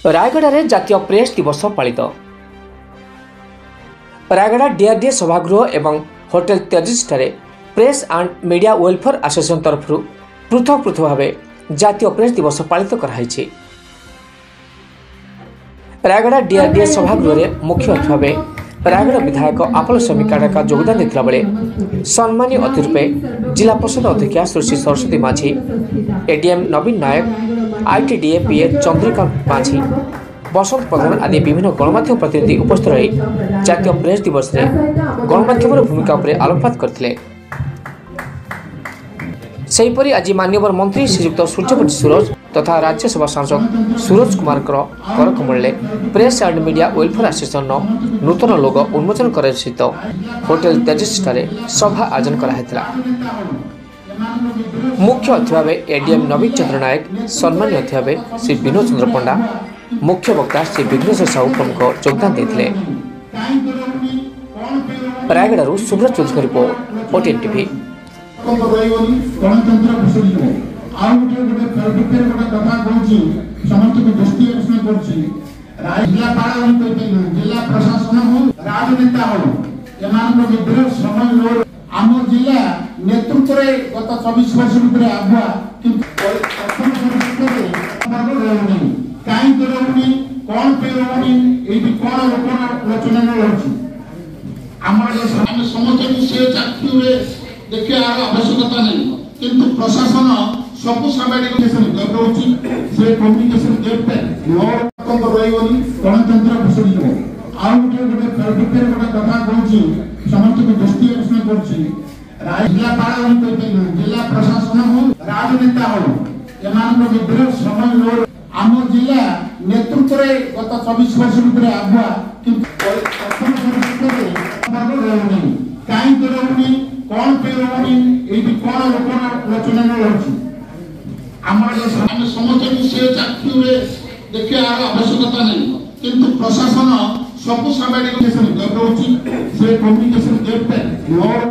रायगढ़ में जातीय प्रेस दिवस पालित। रायगढ़ डीआरडीए सभागृह एवं hotel Tejas press and media welfare association तरफ पृथक पृथक भाव जातीय प्रेस दिवस पालित कराई। रायगढ़ डीआरडीए सभागृह में मुख्य अतिथि भाव रायगढ़ विधायक आपल स्वामी काडाका योगदान देता बेले सम्मानीय अतिथि रूपे जिला परिषद अध्यक्षा सुश्री सरस्वती माझी, एडीएम नवीन नायक, आईटीडीए पीए चंद्रकांत माझी, बसंत प्रधान आदि विभिन्न गणमाध्यम प्रतिनिधि उपस्थित रही जातीय प्रेस दिवस में गणमाध्यम भूमिका उपर आलोकपात करथिले। सेहीपरि आज माननीय मंत्री श्रीयुक्त सूर्यवंशी सूरज तथा राज्यसभा सांसद सूरज कुमार कर कमल press and media welfare association नूतन लोगो उन्मोचन कर सहित होटेल तेजस सभा आयोजन कराइथिला। मुख्य अतिथि भाव एडीएम नवीन चंद्र नायक, सम्मानीय अतिथि भाव श्री विनोद चंद्र पंडा, मुख्य वक्ता श्री विघ्नेश्वर साहू प्रमुख योगदान देते। Raigarh Subrat Chaudhary report, OTN TV. आम जिला नेतृत्व गत 24 वर्ष भितर आगुआ कहीं रोनी कौन पे रोनी ये कौन लोचना रही आम समस्त से चाकरी देखिए आवश्यकता नहीं किंतु प्रशासन सबू सामाजिक से कम्युनिकेशन गैप रही गणतंत्र भूषण आउ गोटे कथा कहूँ समस्त को दृष्टि आकर्षण कर जिला प्रशासन हो राजनेता हो समय आम जिला नेतृत्व गत 24 वर्ष भितर आगुआ कहीं रोनी कौन पे रोनी ये कौन लोचना रही आम समस्त से चाकरी देखिए आवश्यकता नहीं किंतु प्रशासन सबू सामाजिक से कम्युनिकेशन गैप